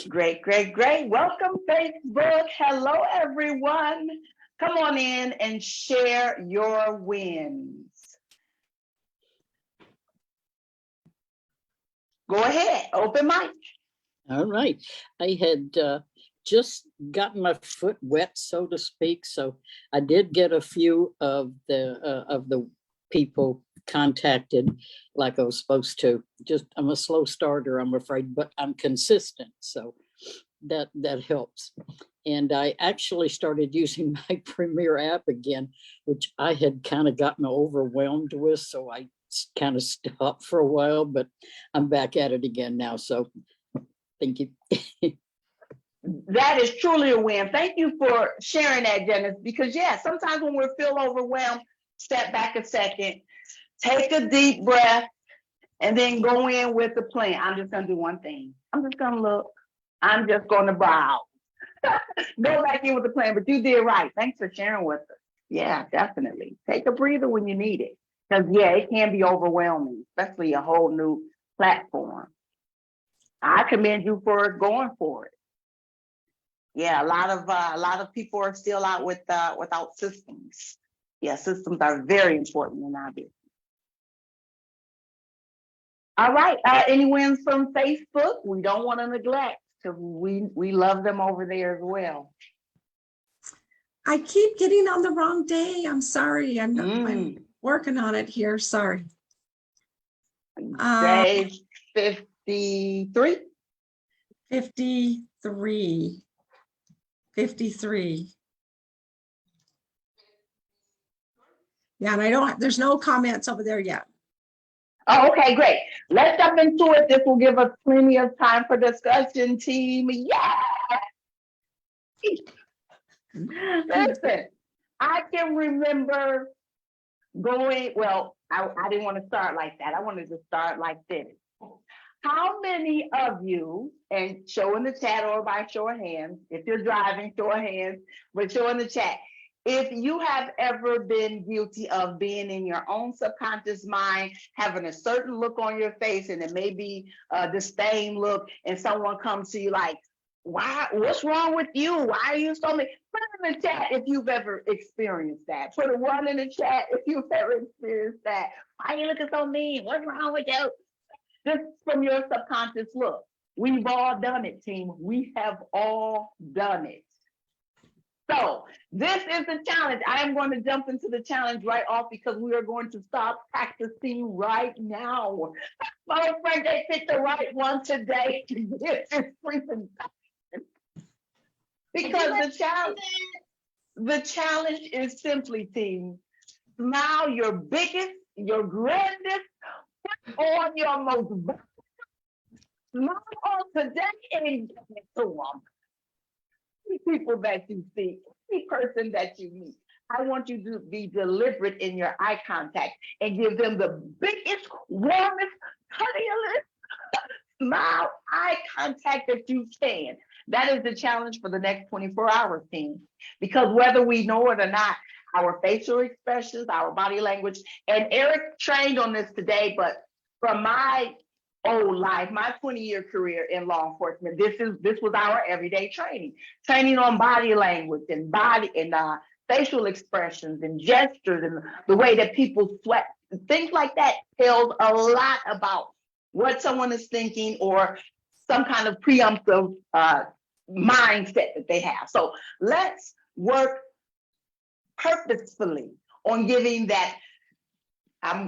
Great, great, great. Welcome, Facebook. Hello, everyone. Come on in and share your wins. Go ahead, open mic. All right. I had just gotten my foot wet, so to speak. So I did get a few of the people contacted like I was supposed to. Just I'm a slow starter, I'm afraid, but I'm consistent. So that helps. And I actually started using my Premiere app again, which I had kind of gotten overwhelmed with. So I kind of stopped for a while, but I'm back at it again now. So thank you. That is truly a win. Thank you for sharing that, Janice, because sometimes when we feel overwhelmed, step back a second, take a deep breath, and then go in with the plan. I'm just going to do one thing. I'm just going to look. I'm just going to browse. Go back in with the plan, but you did right. Thanks for sharing with us. Yeah, definitely. Take a breather when you need it. Because, it can be overwhelming, especially a whole new platform. I commend you for going for it. Yeah, a lot of people are still out without systems. Yeah, systems are very important in our business. All right, any wins from Facebook? We don't want to neglect, because we love them over there as well. I keep getting on the wrong day. I'm sorry. I'm working on it here. Sorry. Day 53. 53. 53. Yeah, and there's no comments over there yet. Oh, okay, great. Let's jump into it. This will give us plenty of time for discussion, team. Yeah. Listen, I can remember I didn't want to start like that. I wanted to start like this. How many of you, and show in the chat or by show of hands, if you're driving, show of hands, but show in the chat, if you have ever been guilty of being in your own subconscious mind, having a certain look on your face, and it may be a disdain look, and someone comes to you like, why, what's wrong with you? Why are you so mean? Put in the chat if you've ever experienced that. Put a 1 in the chat if you've ever experienced that. Why are you looking so mean? What's wrong with you? Just from your subconscious look. We've all done it, team. We have all done it. So this is the challenge. I am going to jump into the challenge right off because we are going to start practicing right now. My friend, they picked the right one today to get this presentation. Because the challenge is simply, team, smile your biggest, your grandest, on your most smile on today and give it to them. People that you see, any person that you meet, I want you to be deliberate in your eye contact and give them the biggest, warmest, cuddliest smile, eye contact that you can. That is the challenge for the next 24 hours, team. Because whether we know it or not, our facial expressions, our body language, and Eric trained on this today, but from my old life, my 20-year career in law enforcement, this was our everyday training on body language and facial expressions and gestures and the way that people sweat, things like that tells a lot about what someone is thinking or some kind of preemptive mindset that they have. So let's work purposefully on giving that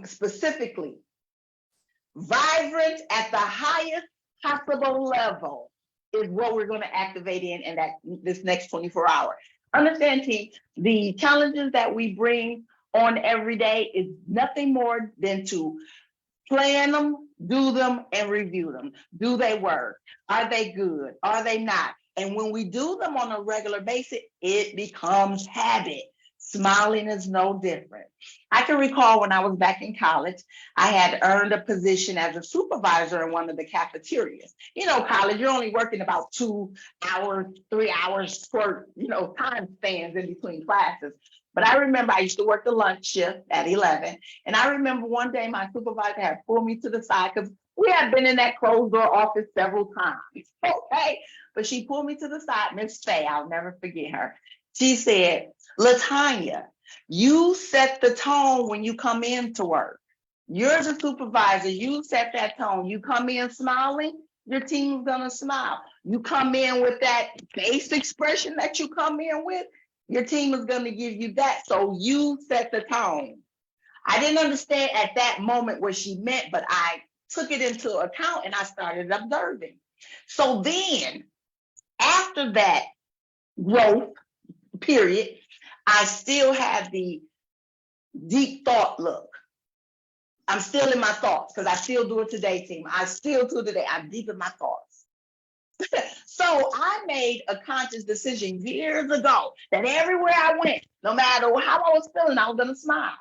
specifically vibrant at the highest possible level is what we're going to activate in this next 24 hours. Understand, team, the challenges that we bring on every day is nothing more than to plan them, do them, and review them. Do they work? Are they good? Are they not? And when we do them on a regular basis, it becomes habit. Smiling is no different. I can recall when I was back in college, I had earned a position as a supervisor in one of the cafeterias. You know, college, you're only working about 2 hours, 3 hours for, time spans in between classes. But I remember I used to work the lunch shift at 11. And I remember one day my supervisor had pulled me to the side because We have been in that closed door office several times. Okay. But she pulled me to the side, Miss Faye, I'll never forget her. She said, LaTanya, you set the tone when you come in to work. You're the supervisor. You set that tone. You come in smiling, your team's gonna smile. You come in with that face expression that you come in with, your team is gonna give you that. So you set the tone. I didn't understand at that moment what she meant, but I took it into account and I started observing. So then, after that growth period, I still have the deep thought look. I'm still in my thoughts because I still do it today, team. I still do it today. I'm deep in my thoughts. So I made a conscious decision years ago that everywhere I went, no matter how I was feeling, I was going to smile.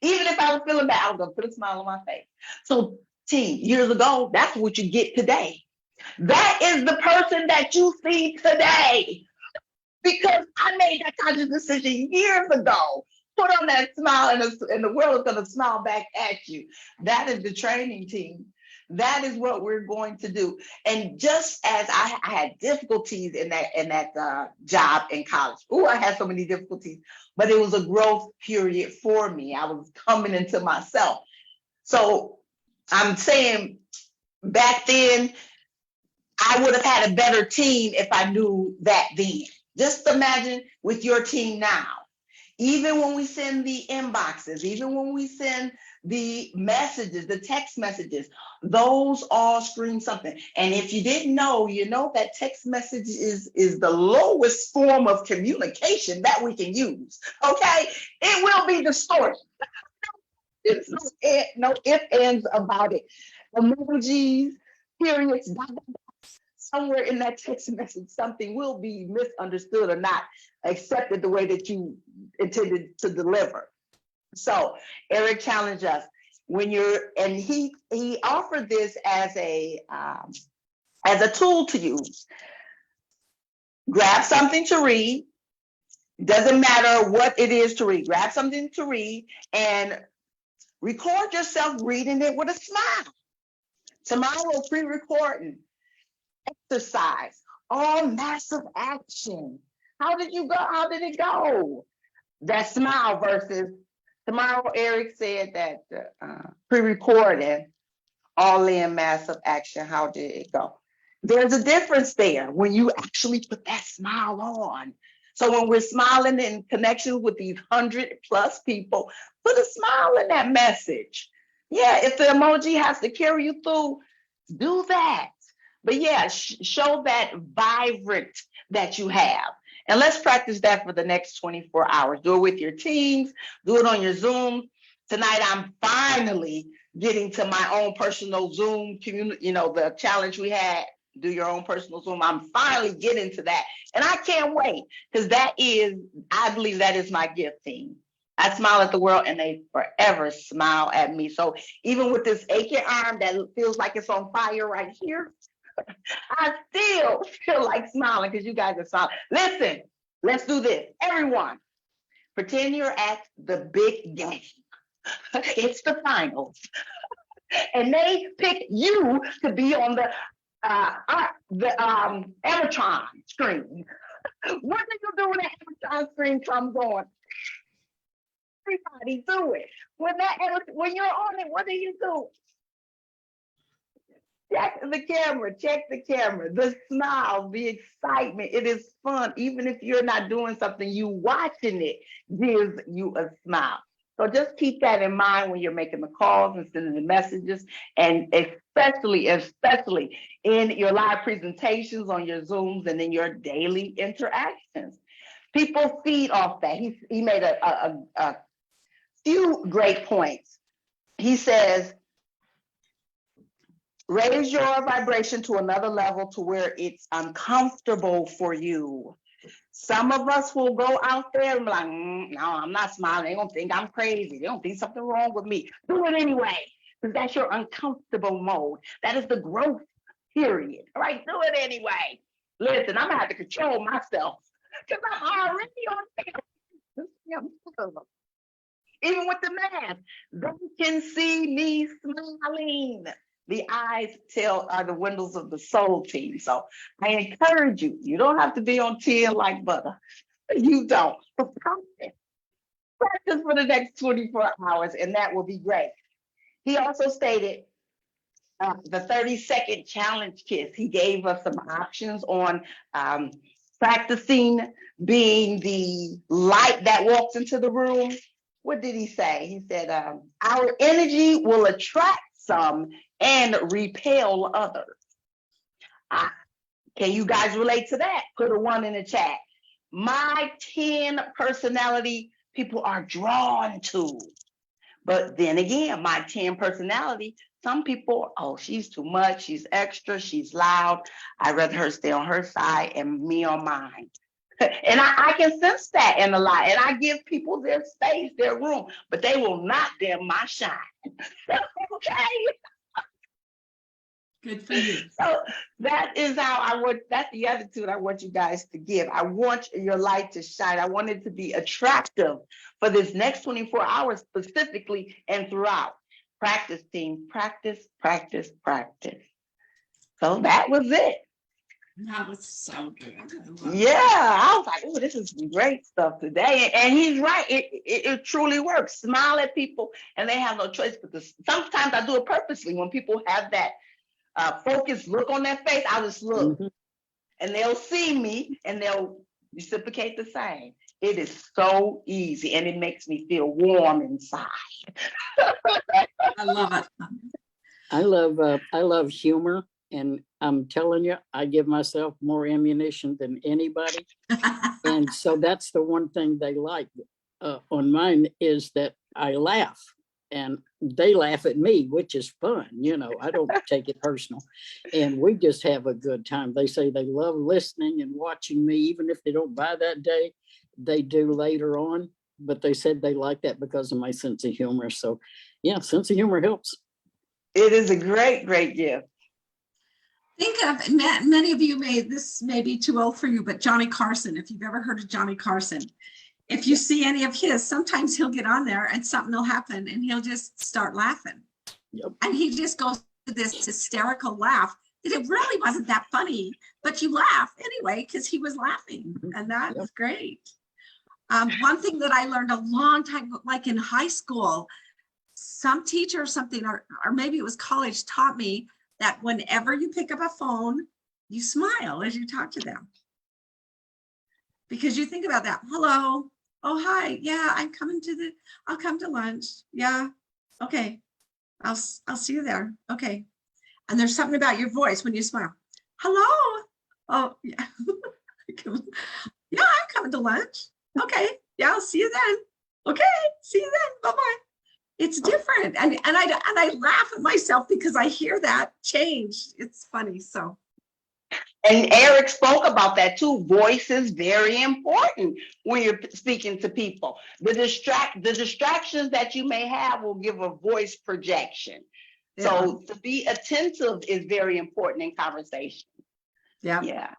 Even if I was feeling bad, I was going to put a smile on my face. So, team, years ago, that's what you get today. That is the person that you see today. Because I made that conscious decision years ago. Put on that smile, and the world is going to smile back at you. That is the training, team. That is what we're going to do. And just as I had difficulties in that job in college, I had so many difficulties, but it was a growth period for me. I was coming into myself. So I'm saying back then, I would have had a better team if I knew that then. Just imagine with your team now. Even when we send the inboxes, even when we send the messages, the text messages, those all scream something. And if you didn't know, you know that text message is the lowest form of communication that we can use. Okay? It will be distorted. There's no ifs, ands about it. Emojis, periods, somewhere in that text message, something will be misunderstood or not accepted the way that you intended to deliver. So Eric challenged us and he offered this as a tool to use. Grab something to read. Doesn't matter what it is to read. Grab something to read and record yourself reading it with a smile. Tomorrow, pre-recording. Exercise, all massive action. How did you go? How did it go? That smile versus tomorrow. Eric said that pre-recorded, all in massive action. How did it go? There's a difference there when you actually put that smile on. So when we're smiling in connection with these 100+ people, put a smile in that message. Yeah, if the emoji has to carry you through, do that. But yeah, show that vibrant that you have. And let's practice that for the next 24 hours. Do it with your teams, do it on your Zoom. Tonight, I'm finally getting to my own personal Zoom community, the challenge we had, do your own personal Zoom. I'm finally getting to that. And I can't wait because I believe that is my gift, team. I smile at the world and they forever smile at me. So even with this aching arm that feels like it's on fire right here, I still feel like smiling because you guys are smiling. Listen, let's do this. Everyone, pretend you're at the big game. It's the finals. And they pick you to be on the Amatron screen. What do you do when the Amatron screen comes on? Everybody do it. When you're on it, what do you do? Check the camera, the smile, the excitement. It is fun. Even if you're not doing something, you watching it gives you a smile. So just keep that in mind when you're making the calls and sending the messages, and especially in your live presentations on your Zooms and in your daily interactions. People feed off that. He made a few great points. He says, raise your vibration to another level to where it's uncomfortable for you. Some of us will go out there and be like, no, I'm not smiling. They don't think I'm crazy. They don't think something wrong with me. Do it anyway, because that's your uncomfortable mode. That is the growth period. All right, do it anyway. Listen, I'm gonna have to control myself because I'm already on film. Even with the mask, they can see me smiling. The eyes are the windows of the soul, team. So I encourage you, you don't have to be on 10 like butter. You don't. But practice for the next 24 hours, and that will be great. He also stated the 30-second challenge kiss. He gave us some options on um, practicing being the light that walks into the room. What did he say? He said, our energy will attract some and repel others. Can you guys relate to that? Put a 1 in the chat. My 10 personality people are drawn to. But then again, my 10 personality, some people, oh, she's too much, she's extra, she's loud. I'd rather her stay on her side and me on mine. And I can sense that in a lot. And I give people their space, their room, but they will not dim my shine. Okay. Good for you. So that is how that's the attitude I want you guys to give. I want your light to shine. I want it to be attractive for this next 24 hours specifically and throughout. Practice, team. Practice, practice, practice. So that was it. That was so good. Yeah, I was like, oh, this is some great stuff today. And he's right. It truly works. Smile at people and they have no choice. Because sometimes I do it purposely when people have that focused look on their face. I just look and they'll see me and they'll reciprocate the same. It is so easy and it makes me feel warm inside. I love it. I love humor, and I'm telling you, I give myself more ammunition than anybody. And so that's the one thing they like on mine is that I laugh. And they laugh at me, which is fun. You know, I don't take it personal. And we just have a good time. They say they love listening and watching me, even if they don't buy that day, they do later on. But they said they like that because of my sense of humor. So yeah, sense of humor helps. It is a great, great gift. Think of, many of you this may be too old for you, but Johnny Carson, if you've ever heard of Johnny Carson, if you see any of his, sometimes he'll get on there and something will happen and he'll just start laughing. Yep. And he just goes to this hysterical laugh that it really wasn't that funny, but you laugh anyway because he was laughing, and that's great. One thing that I learned a long time, like in high school, some teacher or something, or maybe it was college, taught me that whenever you pick up a phone, you smile as you talk to them. Because you think about that. Hello. Oh, hi. Yeah, I'll come to lunch. Yeah. Okay. I'll see you there. Okay. And there's something about your voice when you smile. Hello. Oh, yeah. Yeah, I'm coming to lunch. Okay. Yeah, I'll see you then. Okay. See you then. Bye-bye. It's different. And I laugh at myself because I hear that change. It's funny. So. And Eric spoke about that too. Voice is very important when you're speaking to people. The distractions that you may have will give a voice projection. Yeah. So to be attentive is very important in conversation. Yeah. Yeah.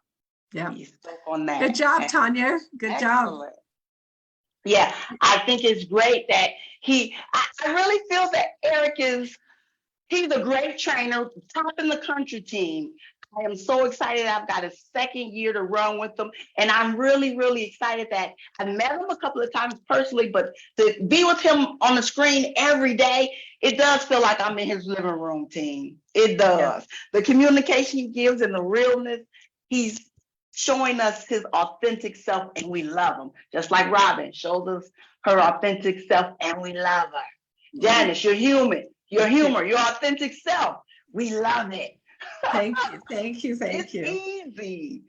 Yeah. You spoke on that. Good job, Tanya. Good job. Yeah, I think it's great that I really feel that Eric he's a great trainer, top in the country team. I am so excited. I've got a second year to run with them. And I'm really, really excited that I met him a couple of times personally, but to be with him on the screen every day, it does feel like I'm in his living room, team. It does. Yeah. The communication he gives and the realness, he's showing us his authentic self and we love him. Just like Robin shows us her authentic self and we love her. Janice, you're human. Your humor, your authentic self. We love it. Thank you. It's easy.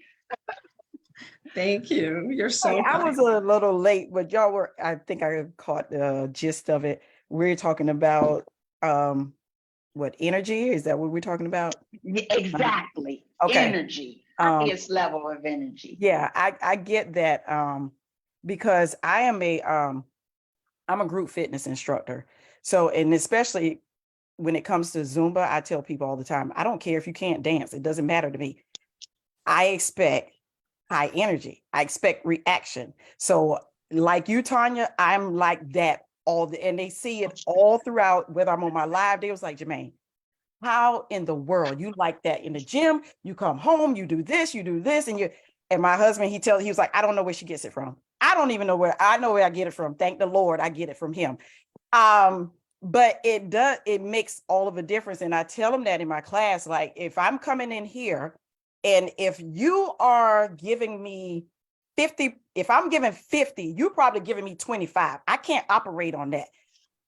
Thank you. You're so I was a little late, but y'all were, I think I caught the gist of it. We're talking about what energy? Is that what we're talking about? Exactly. Okay. Energy. Highest level of energy. Yeah, I get that because I'm a group fitness instructor. So, and especially when it comes to Zumba, I tell people all the time, I don't care if you can't dance. It doesn't matter to me. I expect high energy. I expect reaction. So like you, Tanya, I'm like that and they see it all throughout, whether I'm on my live day. It was like, Jermaine, how in the world you like that in the gym? You come home, you do this, and my husband, he was like, I don't know where she gets it from. I don't even know where. I know where I get it from. Thank the Lord, I get it from him. But it makes all of a difference. And I tell them that in my class, like, if I'm coming in here and if you are giving me 50, if I'm giving 50, you're probably giving me 25. I can't operate on that.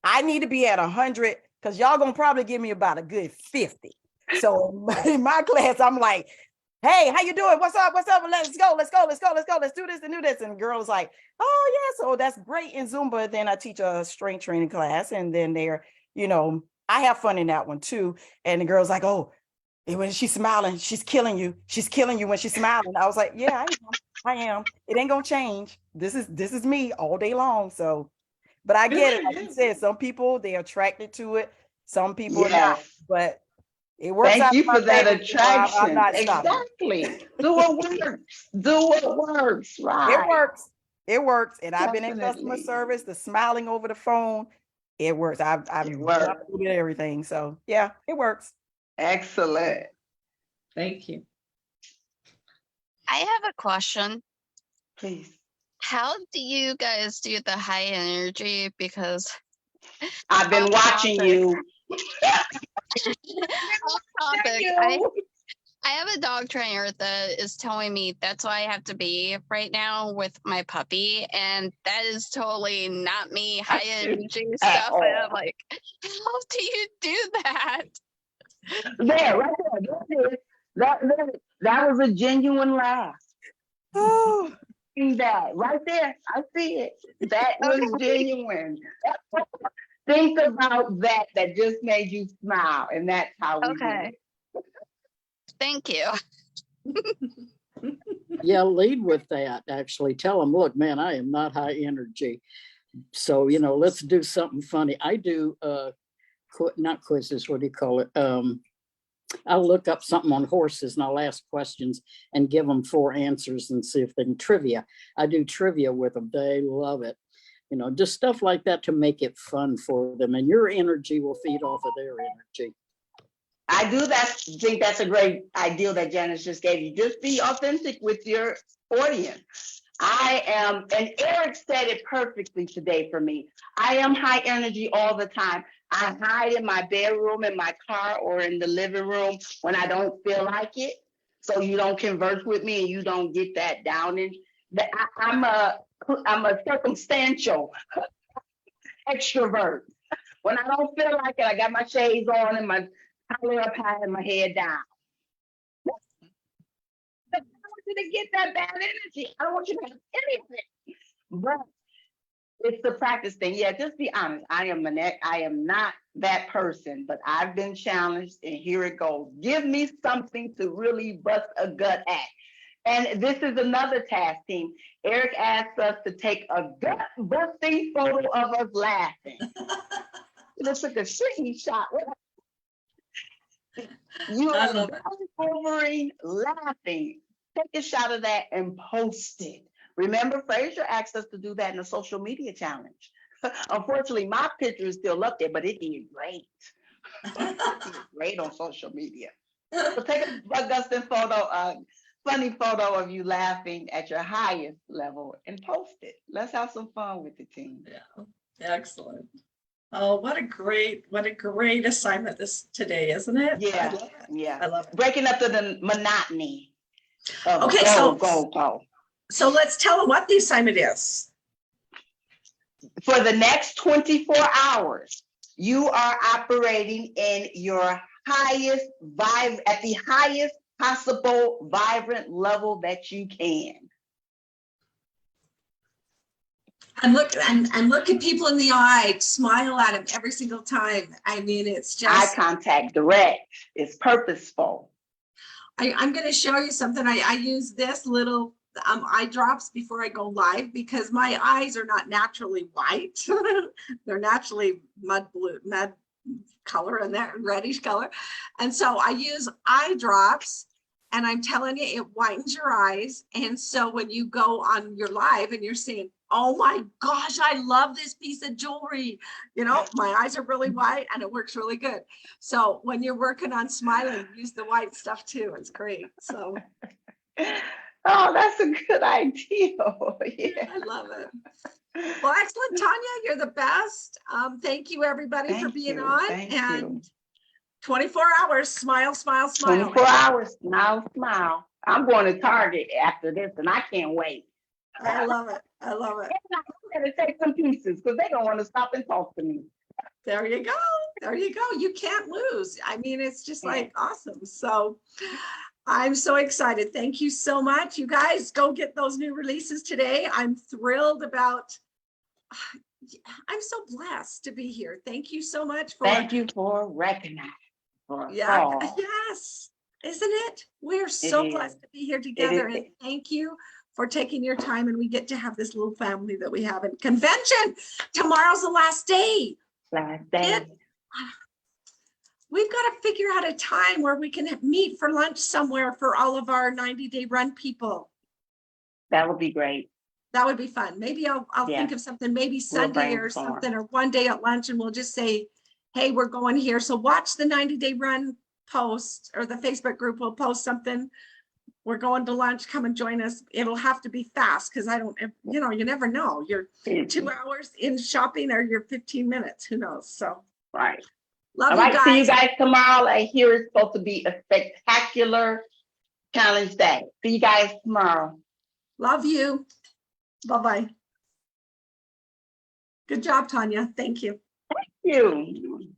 I need to be at 100 because y'all gonna probably give me about a good 50. So in my class, I'm like, hey, how you doing? What's up? Let's go. Let's do this and do this. And girls like, oh yeah, so that's great in Zumba. Then I teach a strength training class, and then I have fun in that one too. And the girl's like, oh, and when she's smiling, she's killing you. She's killing you when she's smiling. I was like, yeah, I am. It ain't gonna change. This is me all day long. So, but I get it. Like you said, some people, they're attracted to it. Some people are not. Yes. But it works Thank out you in my for that favor, so I'm attraction. not stopping. Exactly. Do what works. Do what works. It Right. works. It works. And I've been in customer Definitely. service, the smiling over the phone. It works. I've It done works. everything. So yeah, it works. Excellent. Thank you. I have a question. Please. How do you guys do the high energy? Because I've been watching you. off topic, I have a dog trainer that is telling me that's what I have to be right now with my puppy, and that is totally not me. High energy stuff, and I'm like, how do you do that? There, right there. That was a genuine laugh. Oh, That right there. I see it. That was genuine. Think about that. That just made you smile, and that's how we do Okay. it. Thank you. Yeah, lead with that. Actually, tell them, look, man, I am not high energy. So, let's do something funny. I do not quizzes, what do you call it? I'll look up something on horses and I'll ask questions and give them 4 answers and see if they can trivia. I do trivia with them. They love it. Just stuff like that to make it fun for them. And your energy will feed off of their energy. I do that. Think that's a great idea that Janice just gave you. Just be authentic with your audience. I am, and Eric said it perfectly today for me. I am high energy all the time. I hide in my bedroom, in my car, or in the living room when I don't feel like it. So you don't converse with me and you don't get that down in. I'm a circumstantial extrovert. When I don't feel like it, I got my shades on and my collar up high and my head down. I don't want you to get that bad energy. I don't want you to have anything. But it's the practice thing. Yeah, just be honest. I am not that person, but I've been challenged, and here it goes. Give me something to really bust a gut at. And this is another task, team. Eric asked us to take a gut-busting photo of us laughing. Let's took a shitty shot. You are hovering, laughing. Take a shot of that and post it. Remember, Fraser asked us to do that in a social media challenge. Unfortunately, my picture is still up there, but it did great. It did great on social media. So take a Augustin photo, a funny photo of you laughing at your highest level and post it. Let's have some fun with the team. Yeah, excellent. Oh, what a great assignment today, isn't it? Yeah, I love it. yeah. I love it. Breaking up the monotony. Okay, go. So let's tell them what the assignment is. For the next 24 hours, you are operating in your highest vibe, at the highest possible vibrant level that you can. And look at people in the eye, smile at them every single time. I mean, it's just Eye contact, direct, it's purposeful. I'm going to show you something. I use this little eye drops before I go live because my eyes are not naturally white. They're naturally mud color and that reddish color. And so I use eye drops, and I'm telling you, it whitens your eyes. And so when you go on your live and you're saying, oh my gosh, I love this piece of jewelry. You know, my eyes are really white and it works really good. So when you're working on smiling, use the white stuff too. It's great. So Oh, that's a good idea. Yeah. I love it. Well, excellent, Tanya. You're the best. Thank you, everybody, for Thank being you. on. Thank And you. 24 hours, smile, smile, smile. 24 hours, smile, smile. I'm going to Target after this, and I can't wait. I love it. I love it. I'm going to take some pieces because they don't want to stop and talk to me. There you go. There you go. You can't lose. I mean, it's just like awesome. So I'm so excited. Thank you so much. You guys go get those new releases today. I'm thrilled about, I'm so blessed to be here. Thank you so much for. Thank you for recognizing. Yeah, yes. Isn't it? We're so blessed to be here together. And thank you for taking your time. And we get to have this little family that we have in convention. Tomorrow's the last day. Last day. We've got to figure out a time where we can meet for lunch somewhere for all of our 90-day run people. That would be great. That would be fun. Maybe I'll think of something, maybe Sunday or something, or one day at lunch, and we'll just say, hey, we're going here. So watch the 90-day run post, or the Facebook group will post something. We're going to lunch. Come and join us. It'll have to be fast because I don't, you know, you never know. You're 2 hours in shopping or you're 15 minutes. Who knows? So, right. Love All you right. guys. See you guys tomorrow. I hear it's supposed to be a spectacular challenge day. See you guys tomorrow. Love you. Bye-bye. Good job, Tanya. Thank you. Thank you.